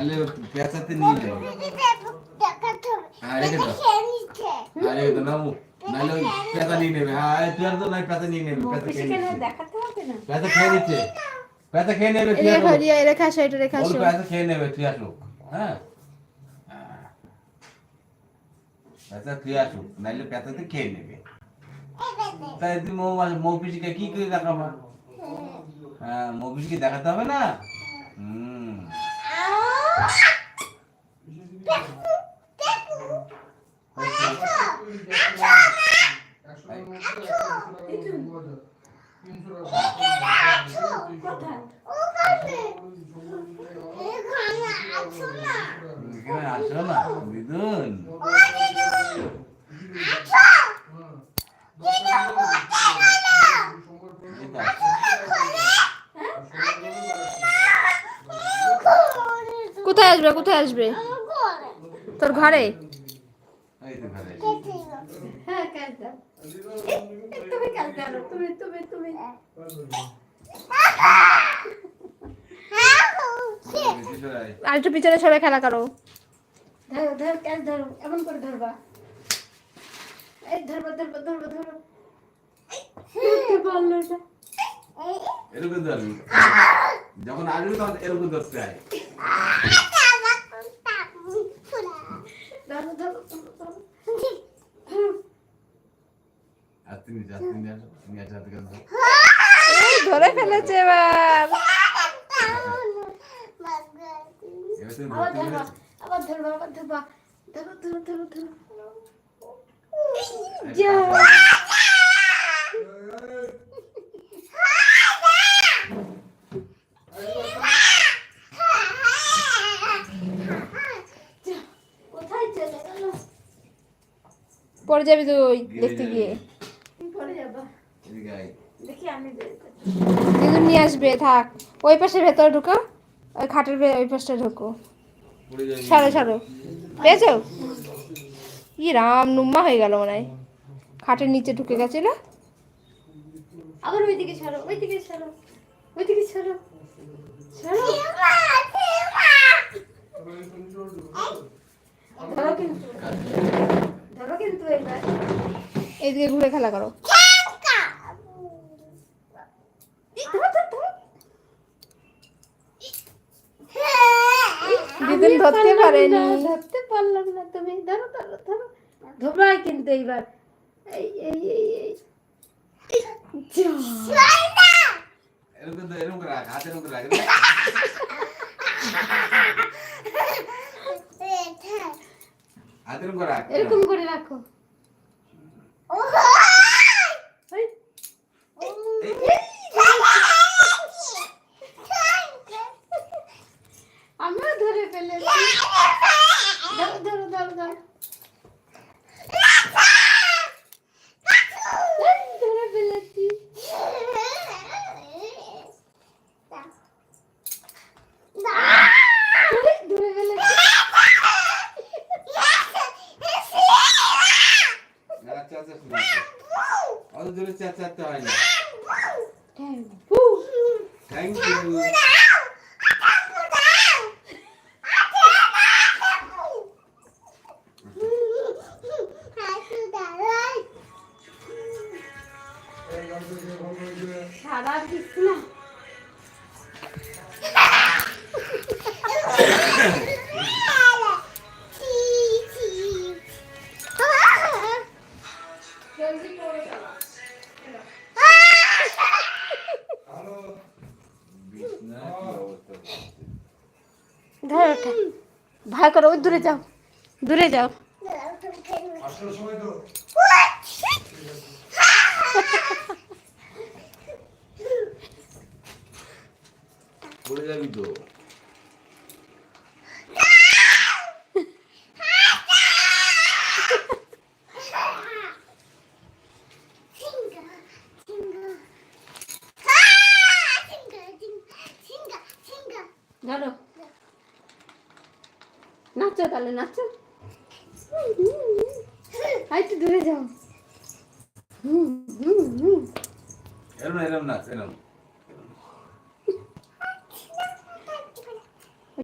নালে পেঁচাতে নিয়ে যাও। রেখে দাও। রেখে দাও নামু। নালে ওই পেঁচা নিয়ে নেবে। তুই আর তো নাই পেঁচা নিয়ে নেবে। পেঁচা খেয়ে নিচ্ছে। পেঁচা খেয়ে নিচ্ছে। পেঁচা খেয়ে নেবে তুই আসো। রেখে আসো, এটা রেখে আসো। পেঁচা খেয়ে নেবে তুই আসো। হ্যাঁ পেঁচা তুই আসো, নাইলে পেঁচাতে খেয়ে নেবে। তাই তুই মৌপিসিকে কি করে দেখাবা? হ্যাঁ মৌপিসিকে দেখাতে হবে না। আসো না মিদুন, কোথায় আসবে? কোথায় আসবে? তোর ঘরে? হ্যাঁ তুমি তুমি তুমি তুমি আর একটু পিছনে সরে খেলা করো। ধরো ধরো ক্যাচ ধরো, এমন করে ধরবা। এই ধরবা ধরবা ধরবা ধরো। পারলো না। এরকম ধরবি যখন আসবি তখন এরকম ধরতে হয়। ধরো ধরো ধরো। ধরে ফেলেছে এবার। আবার ধরবা আবার ধরবা। ধরো ধরো ধরো ধরো। কোথায় চলে গেল? পড়ে যাবি তুই দেখতে গিয়ে। পরে যাবা। দেখি আমি দিদুন নিয়ে আসবে, থাক। ওই পাশে ভেতরে ঢুকো, ওই খাটের ওই পাশটা ঢুকো। ছাড়ো ছাড়ো, পেয়েছো? ই রাম, নুম্মা হয়ে গেল মনে হয়। খাটের নিচে ঢুকে গেছিল। আবার ওইদিকে ছাড়ো, ওইদিকে ছাড়ো, ওইদিকে ছাড়ো, ছাড়ো। ধরো কিন্তু, ধরো কিন্তু এবার। এইদিকে ঘুরে খেলা করো। দিদুন ধরতে পারেনি। ধরতে পারলাম না। তুমি ধরো ধরো ধরো। ধরবাই কিন্তু এইবার। এই এই এই এই এরকম করে রাখ, হাতে এরকম রাখ। হাতে এরকম করে রাখ। এরকম করে রাখো। আমিও ধরে ফেলেছি। ধরো ধরো ধরো ধরো। ধরে ফেলেছি। ধরে ফেলেছি। অত জোরে চেঁচাতে হয় না। Thank you. সারা কিছু না। ধরো ওঠে, ভয় করো। ওই দূরে যাও, দূরে যাও। পড়ে যাবি তো। ধরো, নাচো তাহলে নাচো। একটু দূরে যাও। এরম এরম না এরম।